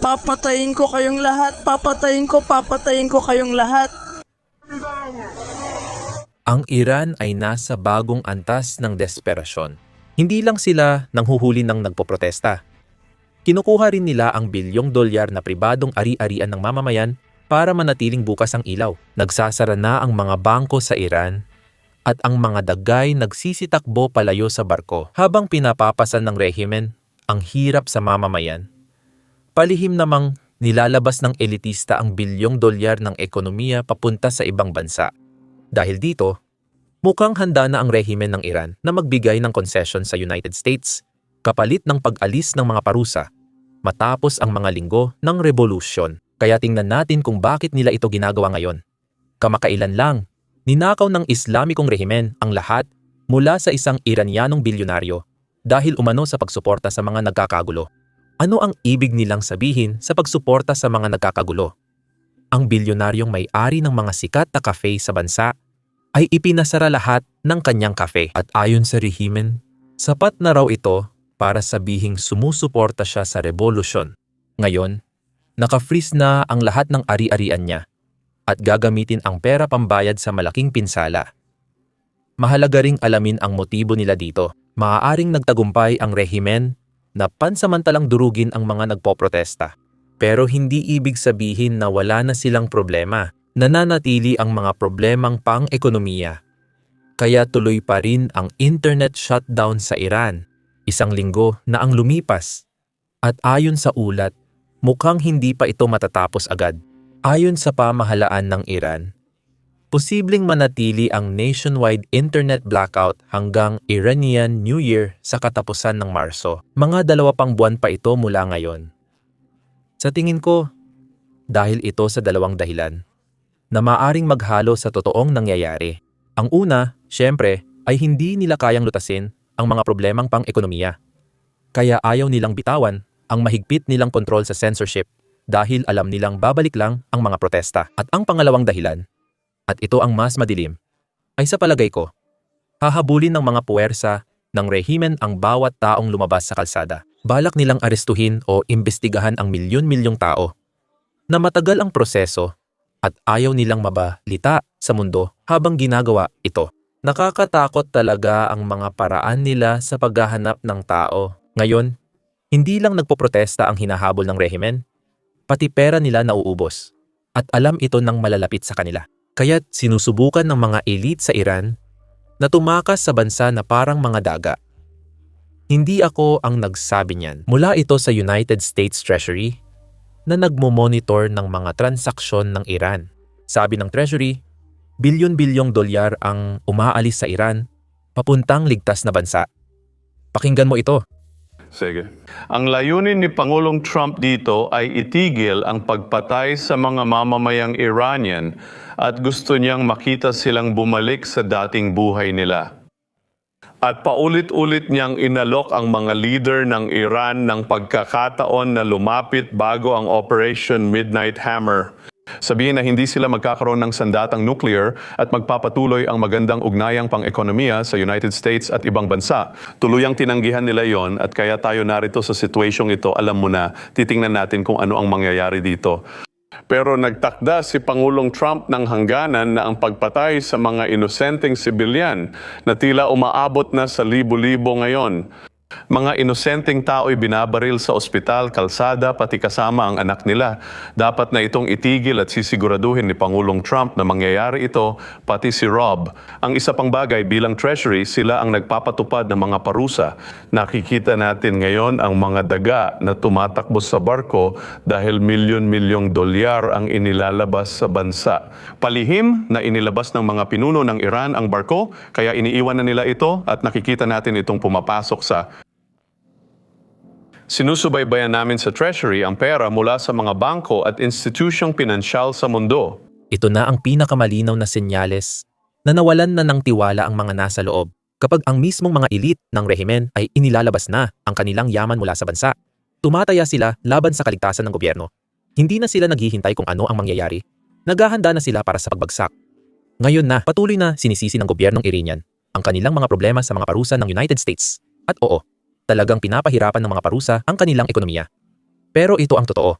Papatayin ko kayong lahat, papatayin ko kayong lahat. Ang Iran ay nasa bagong antas ng desperasyon. Hindi lang sila nanghuhuli ng nagpoprotesta. Kinukuha rin nila ang bilyong dolyar na pribadong ari-arian ng mamamayan para manatiling bukas ang ilaw. Nagsasara na ang mga bangko sa Iran at ang mga dagay nagsisitakbo palayo sa barko habang pinapapasan ng rehimen ang hirap sa mamamayan. Palihim namang nilalabas ng elitista ang bilyong dolyar ng ekonomiya papunta sa ibang bansa. Dahil dito, mukhang handa na ang rehimen ng Iran na magbigay ng concession sa United States kapalit ng pag-alis ng mga parusa matapos ang mga linggo ng revolusyon. Kaya tingnan natin kung bakit nila ito ginagawa ngayon. Kamakailan lang, ninakaw ng Islamikong rehimen ang lahat mula sa isang Iranyanong bilyonaryo dahil umano sa pagsuporta sa mga nagkakagulo. Ano ang ibig nilang sabihin sa pagsuporta sa mga nagkakagulo? Ang bilyonaryong may-ari ng mga sikat na cafe sa bansa ay ipinasara lahat ng kanyang cafe. At ayon sa rehimen, sapat na raw ito para sabihing sumusuporta siya sa revolusyon. Ngayon, naka-freeze na ang lahat ng ari-arian niya at gagamitin ang pera pambayad sa malaking pinsala. Mahalaga ring alamin ang motibo nila dito. Maaaring nagtagumpay ang rehimen na pansamantalang durugin ang mga nagpoprotesta. Pero hindi ibig sabihin na wala na silang problema. Nananatili ang mga problemang pang-ekonomiya. Kaya tuloy pa rin ang internet shutdown sa Iran, 1 linggo na ang lumipas. At ayon sa ulat, mukhang hindi pa ito matatapos agad. Ayon sa pamahalaan ng Iran, posibleng manatili ang nationwide internet blackout hanggang Iranian New Year sa katapusan ng Marso. Mga 2 pang buwan pa ito mula ngayon. Sa tingin ko, dahil ito sa 2 dahilan na maaring maghalo sa totoong nangyayari. Ang una, syempre, ay hindi nila kayang lutasin ang mga problemang pang-ekonomiya. Kaya ayaw nilang bitawan ang mahigpit nilang kontrol sa censorship dahil alam nilang babalik lang ang mga protesta. At ang pangalawang dahilan, at ito ang mas madilim, ay sa palagay ko, hahabulin ng mga puwersa ng rehimen ang bawat taong lumabas sa kalsada. Balak nilang arestuhin o imbestigahan ang milyon-milyong tao na matagal ang proseso at ayaw nilang mabalita sa mundo habang ginagawa ito. Nakakatakot talaga ang mga paraan nila sa paghahanap ng tao. Ngayon, hindi lang nagpoprotesta ang hinahabol ng rehimen, pati pera nila nauubos. At alam ito ng malalapit sa kanila. Kaya't sinusubukan ng mga elite sa Iran na tumakas sa bansa na parang mga daga. Hindi ako ang nagsabi niyan. Mula ito sa United States Treasury na nagmo-monitor ng mga transaksyon ng Iran. Sabi ng Treasury, bilyon-bilyong dolyar ang umaalis sa Iran papuntang ligtas na bansa. Pakinggan mo ito. Sige. Ang layunin ni Pangulong Trump dito ay itigil ang pagpatay sa mga mamamayang Iranian at gusto niyang makita silang bumalik sa dating buhay nila. At paulit-ulit niyang inalok ang mga leader ng Iran ng pagkakataon na lumapit bago ang Operation Midnight Hammer. Sabihin na hindi sila magkakaroon ng sandatang nuclear at magpapatuloy ang magandang ugnayang pang-ekonomiya sa United States at ibang bansa. Tuluyang tinanggihan nila yon at kaya tayo narito sa sitwasyong ito, alam mo na, titingnan natin kung ano ang mangyayari dito. Pero nagtakda si Pangulong Trump ng hangganan na ang pagpatay sa mga inosenteng sibilyan na tila umaabot na sa libo-libo ngayon. Mga inosenteng tao'y binabaril sa ospital, kalsada, pati kasama ang anak nila. Dapat na itong itigil at sisiguraduhin ni Pangulong Trump na mangyayari ito, pati si Rob. Ang isa pang bagay, bilang Treasury, sila ang nagpapatupad ng mga parusa. Nakikita natin ngayon ang mga daga na tumatakbo sa barko dahil milyon-milyong dolyar ang inilalabas sa bansa. Palihim na inilabas ng mga pinuno ng Iran ang barko, kaya iniiwan na nila ito at nakikita natin itong pumapasok sa Sinusubaybayan namin sa Treasury ang pera mula sa mga bangko at institusyong pinansyal sa mundo. Ito na ang pinakamalinaw na senyales na nawalan na ng tiwala ang mga nasa loob kapag ang mismong mga elite ng rehimen ay inilalabas na ang kanilang yaman mula sa bansa. Tumataya sila laban sa kaligtasan ng gobyerno. Hindi na sila naghihintay kung ano ang mangyayari. Naghahanda na sila para sa pagbagsak. Ngayon na, patuloy na sinisisi ng gobyernong Iranian ang kanilang mga problema sa mga parusa ng United States. At oo, talagang pinapahirapan ng mga parusa ang kanilang ekonomiya. Pero ito ang totoo.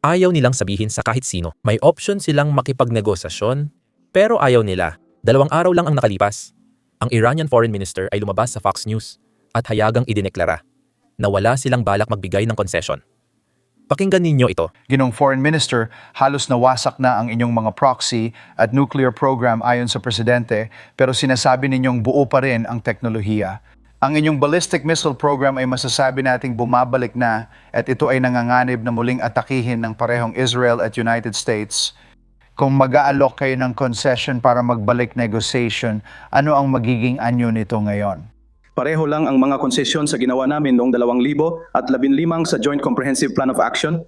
Ayaw nilang sabihin sa kahit sino. May option silang makipagnegosasyon, pero ayaw nila. 2 araw lang ang nakalipas. Ang Iranian Foreign Minister ay lumabas sa Fox News at hayagang idineklara na wala silang balak magbigay ng konsesyon. Pakinggan ninyo ito. Ginong Foreign Minister, halos nawasak na ang inyong mga proxy at nuclear program ayon sa Presidente, pero sinasabi ninyong buo pa rin ang teknolohiya. Ang inyong ballistic missile program ay masasabi nating bumabalik na at ito ay nanganganib na muling atakihin ng parehong Israel at United States. Kung mag-aalok kayo ng concession para magbalik negotiation, ano ang magiging anyo nito ngayon? Pareho lang ang mga konsesyon sa ginawa namin noong 2015 sa Joint Comprehensive Plan of Action.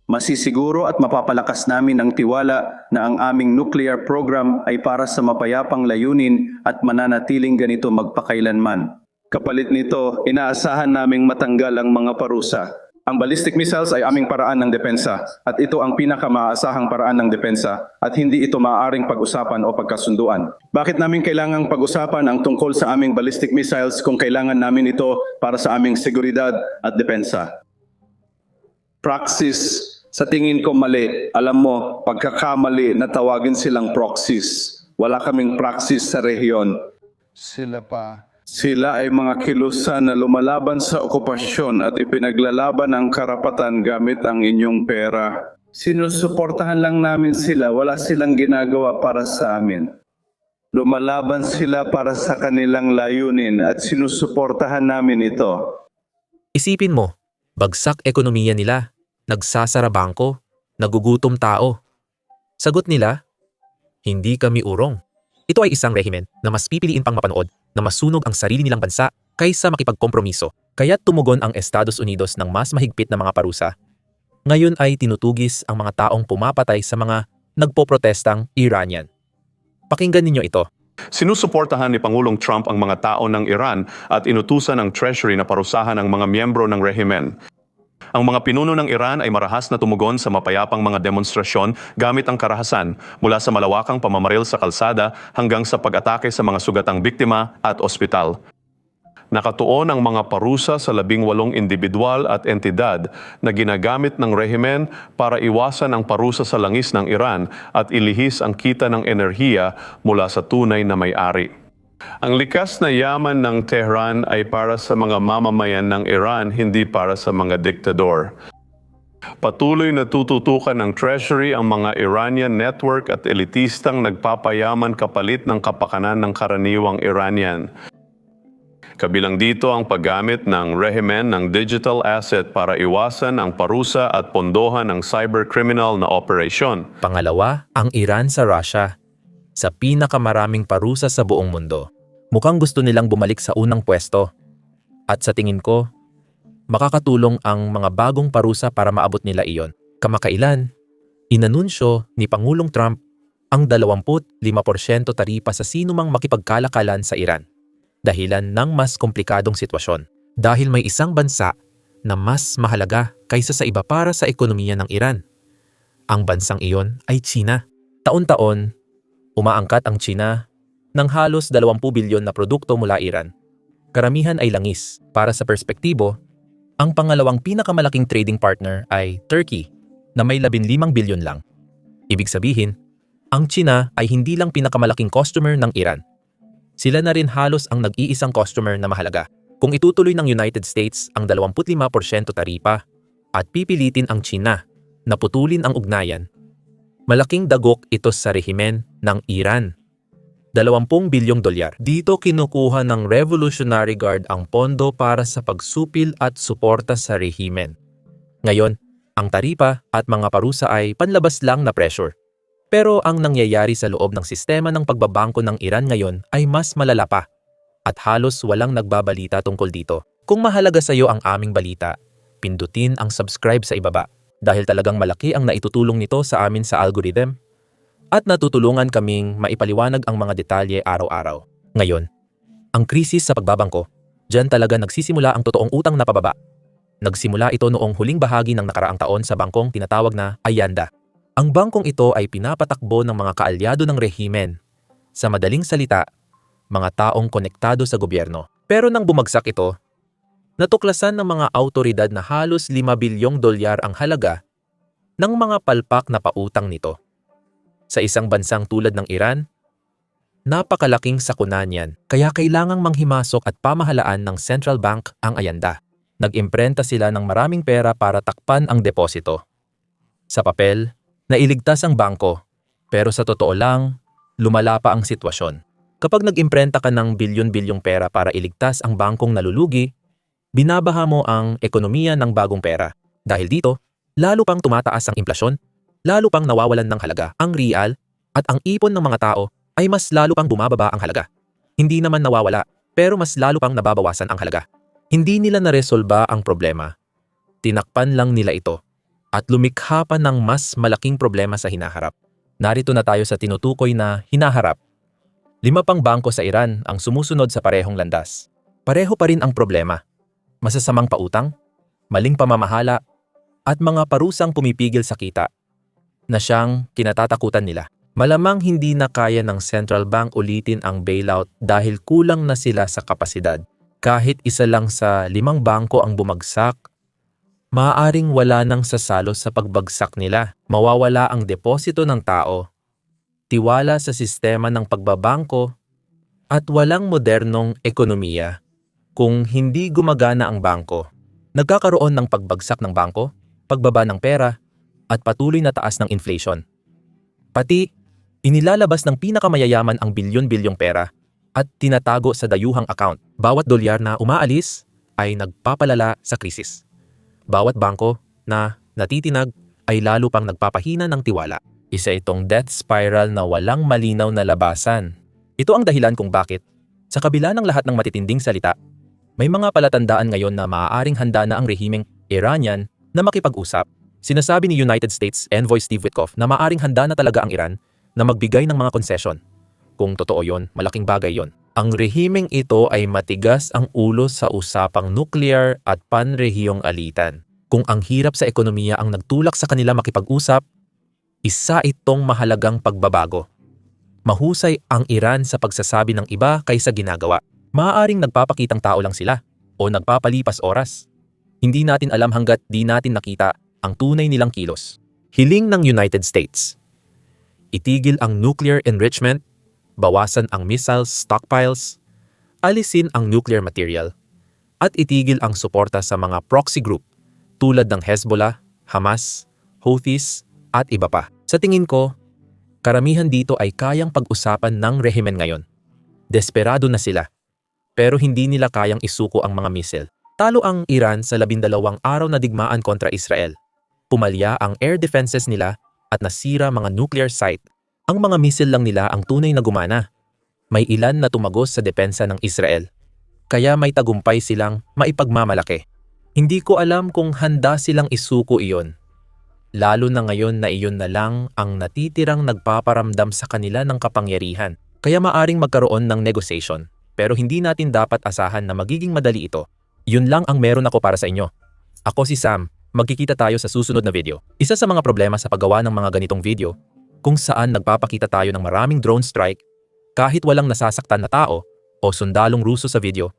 Masisiguro at mapapalakas namin ang tiwala na ang aming nuclear program ay para sa mapayapang layunin at mananatiling ganito magpakailanman. Kapalit nito, inaasahan naming matanggal ang mga parusa. Ang ballistic missiles ay aming paraan ng depensa at ito ang pinakamaasahang paraan ng depensa at hindi ito maaaring pag-usapan o pagkasunduan. Bakit namin kailangang pag-usapan ang tungkol sa aming ballistic missiles kung kailangan namin ito para sa aming seguridad at depensa? Praxis, sa tingin ko mali. Alam mo, pagkakamali na tawagin silang proxies. Wala kaming praxis sa rehiyon. Sila ay mga kilusan na lumalaban sa okupasyon at ipinaglalaban ang karapatan gamit ang inyong pera. Sinusuportahan lang namin sila, wala silang ginagawa para sa amin. Lumalaban sila para sa kanilang layunin at sinusuportahan namin ito. Isipin mo, bagsak ekonomiya nila, nagsasara bangko, nagugutom tao. Sagot nila, hindi kami urong. Ito ay isang rehimen na mas pipiliin pang mapanood na masunog ang sarili nilang bansa kaysa makipagkompromiso. Kaya't tumugon ang Estados Unidos ng mas mahigpit na mga parusa. Ngayon ay tinutugis ang mga taong pumapatay sa mga nagpoprotestang Iranian. Pakinggan ninyo ito. Sinusuportahan ni Pangulong Trump ang mga tao ng Iran at inutusan ng Treasury na parusahan ang mga miyembro ng rehimen. Ang mga pinuno ng Iran ay marahas na tumugon sa mapayapang mga demonstrasyon gamit ang karahasan mula sa malawakang pamamaril sa kalsada hanggang sa pag-atake sa mga sugatang biktima at ospital. Nakatuon ang mga parusa sa 18 individual at entidad na ginagamit ng rehimen para iwasan ang parusa sa langis ng Iran at ilihis ang kita ng enerhiya mula sa tunay na may-ari. Ang likas na yaman ng Tehran ay para sa mga mamamayan ng Iran, hindi para sa mga diktador. Patuloy na tututukan ng Treasury ang mga Iranian network at elitistang nagpapayaman kapalit ng kapakanan ng karaniwang Iranian. Kabilang dito ang paggamit ng rehimen ng digital asset para iwasan ang parusa at pondohan ng cybercriminal na operasyon. Pangalawa, ang Iran sa Russia. Sa pinakamaraming parusa sa buong mundo. Mukhang gusto nilang bumalik sa unang pwesto. At sa tingin ko, makakatulong ang mga bagong parusa para maabot nila iyon. Kamakailan, inanunsyo ni Pangulong Trump ang 25% taripa sa sinumang makipagkalakalan sa Iran. Dahilan ng mas komplikadong sitwasyon. Dahil may isang bansa na mas mahalaga kaysa sa iba para sa ekonomiya ng Iran. Ang bansang iyon ay China. Taon-taon, umaangkat ang China ng halos 20 bilyon na produkto mula Iran. Karamihan ay langis. Para sa perspektibo, ang pangalawang pinakamalaking trading partner ay Turkey na may 15 bilyon lang. Ibig sabihin, ang China ay hindi lang pinakamalaking customer ng Iran. Sila na rin halos ang nag-iisang customer na mahalaga. Kung itutuloy ng United States ang 25% taripa at pipilitin ang China na putulin ang ugnayan, malaking dagok ito sa rehimen ng Iran. 20 bilyong dolyar. Dito kinukuha ng Revolutionary Guard ang pondo para sa pagsupil at suporta sa rehimen. Ngayon, ang taripa at mga parusa ay panlabas lang na pressure. Pero ang nangyayari sa loob ng sistema ng pagbabangko ng Iran ngayon ay mas malala pa. At halos walang nagbabalita tungkol dito. Kung mahalaga sa iyo ang aming balita, pindutin ang subscribe sa ibaba. Dahil talagang malaki ang naitutulong nito sa amin sa algorithm at natutulungan kaming maipaliwanag ang mga detalye araw-araw. Ngayon, ang krisis sa pagbabangko, dyan talaga nagsisimula ang totoong utang na pababa. Nagsimula ito noong huling bahagi ng nakaraang taon sa bangkong tinatawag na Ayanda. Ang bangkong ito ay pinapatakbo ng mga kaalyado ng rehimen. Sa madaling salita, mga taong konektado sa gobyerno. Pero nang bumagsak ito, natuklasan ng mga autoridad na halos 5 bilyong dolyar ang halaga ng mga palpak na pautang nito. Sa isang bansang tulad ng Iran, napakalaking sakunan yan, kaya kailangang manghimasok at pamahalaan ng central bank ang ayanda. Nag-imprenta sila ng maraming pera para takpan ang deposito. Sa papel, nailigtas ang bangko, pero sa totoo lang, lumala pa ang sitwasyon. Kapag nag-imprenta ka ng bilyon-bilyong pera para iligtas ang bangkong nalulugi, binabaha mo ang ekonomiya ng bagong pera. Dahil dito, lalo pang tumataas ang inflasyon, lalo pang nawawalan ng halaga ang real, at ang ipon ng mga tao ay mas lalo pang bumababa ang halaga. Hindi naman nawawala, pero mas lalo pang nababawasan ang halaga. Hindi nila naresolba ang problema. Tinakpan lang nila ito at lumikha pa ng mas malaking problema sa hinaharap. Narito na tayo sa tinutukoy na hinaharap. 5 pang bangko sa Iran ang sumusunod sa parehong landas. Pareho pa rin ang problema. Masasamang pautang, maling pamamahala, at mga parusang pumipigil sa kita na siyang kinatatakutan nila. Malamang hindi na kaya ng central bank ulitin ang bailout dahil kulang na sila sa kapasidad. Kahit isa lang sa 5 bangko ang bumagsak, maaaring wala nang sasalo sa pagbagsak nila. Mawawala ang deposito ng tao, tiwala sa sistema ng pagbabangko, at walang modernong ekonomiya. Kung hindi gumagana ang bangko, nagkakaroon ng pagbagsak ng bangko, pagbaba ng pera, at patuloy na taas ng inflation. Pati, inilalabas ng pinakamayayaman ang bilyon-bilyong pera at tinatago sa dayuhang account. Bawat dolyar na umaalis ay nagpapalala sa krisis. Bawat bangko na natitinag ay lalo pang nagpapahina ng tiwala. Isa itong death spiral na walang malinaw na labasan. Ito ang dahilan kung bakit, sa kabila ng lahat ng matitinding salita, may mga palatandaan ngayon na maaaring handa na ang rehimeng Iranian na makipag-usap. Sinasabi ni United States Envoy Steve Witkoff na maaaring handa na talaga ang Iran na magbigay ng mga konsesyon. Kung totoo yon, malaking bagay yon. Ang rehimeng ito ay matigas ang ulo sa usapang nuclear at panrehiyong alitan. Kung ang hirap sa ekonomiya ang nagtulak sa kanila makipag-usap, isa itong mahalagang pagbabago. Mahusay ang Iran sa pagsasabi ng iba kaysa ginagawa. Maaaring nagpapakitang tao lang sila o nagpapalipas oras. Hindi natin alam hanggat di natin nakita ang tunay nilang kilos. Hiling ng United States: itigil ang nuclear enrichment, bawasan ang missiles stockpiles, alisin ang nuclear material, at itigil ang suporta sa mga proxy group tulad ng Hezbollah, Hamas, Houthis, at iba pa. Sa tingin ko, karamihan dito ay kayang pag-usapan ng rehimen ngayon. Desperado na sila, pero hindi nila kayang isuko ang mga misil. Talo ang Iran sa 12 araw na digmaan kontra Israel. Pumalya ang air defenses nila at nasira mga nuclear site. Ang mga misil lang nila ang tunay na gumana. May ilan na tumagos sa depensa ng Israel. Kaya may tagumpay silang maipagmamalaki. Hindi ko alam kung handa silang isuko iyon. Lalo na ngayon na iyon na lang ang natitirang nagpaparamdam sa kanila ng kapangyarihan. Kaya maaring magkaroon ng negotiation. Pero hindi natin dapat asahan na magiging madali ito. Yun lang ang meron ako para sa inyo. Ako si Sam, magkikita tayo sa susunod na video. Isa sa mga problema sa paggawa ng mga ganitong video, kung saan nagpapakita tayo ng maraming drone strike, kahit walang nasasaktan na tao o sundalong Ruso sa video,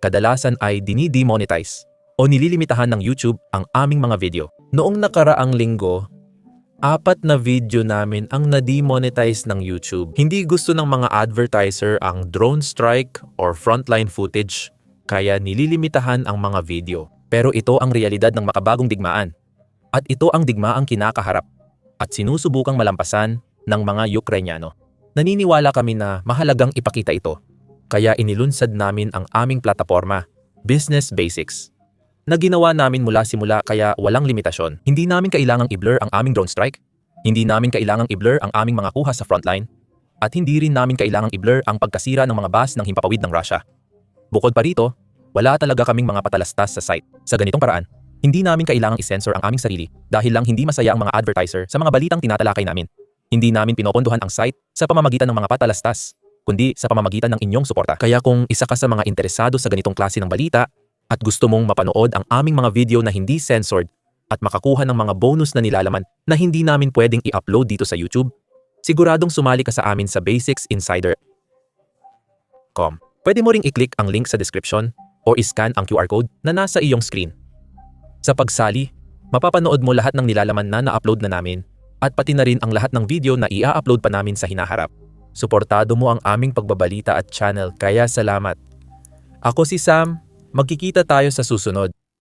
kadalasan ay dini-demonetize o nililimitahan ng YouTube ang aming mga video. Noong nakaraang linggo, 4 na video namin ang na-demonetize ng YouTube. Hindi gusto ng mga advertiser ang drone strike or frontline footage, kaya nililimitahan ang mga video. Pero ito ang realidad ng makabagong digmaan. At ito ang digmaang kinakaharap at sinusubukang malampasan ng mga Ukrainyano. Naniniwala kami na mahalagang ipakita ito. Kaya inilunsad namin ang aming plataforma, Business Basics, na ginawa namin mula simula kaya walang limitasyon. Hindi namin kailangang i-blur ang aming drone strike, hindi namin kailangang i-blur ang aming mga kuha sa frontline, at hindi rin namin kailangang i-blur ang pagkasira ng mga bus ng himpapawid ng Russia. Bukod pa rito, wala talaga kaming mga patalastas sa site. Sa ganitong paraan, hindi namin kailangang i-censor ang aming sarili dahil lang hindi masaya ang mga advertiser sa mga balitang tinatalakay namin. Hindi namin pinopondohan ang site sa pamamagitan ng mga patalastas, kundi sa pamamagitan ng inyong suporta. Kaya kung isa ka sa mga interesado sa ganitong klase ng balita at gusto mong mapanood ang aming mga video na hindi censored at makakuha ng mga bonus na nilalaman na hindi namin pwedeng i-upload dito sa YouTube, siguradong sumali ka sa amin sa Basics Insider.com. Pwede mo ring i-click ang link sa description o i-scan ang QR code na nasa iyong screen. Sa pagsali, Mapapanood mo lahat ng nilalaman na na-upload na namin at pati na rin ang lahat ng video na i-upload pa namin sa hinaharap. Suportado mo ang aming pagbabalita at channel kaya salamat. Ako si Sam, magkikita tayo sa susunod.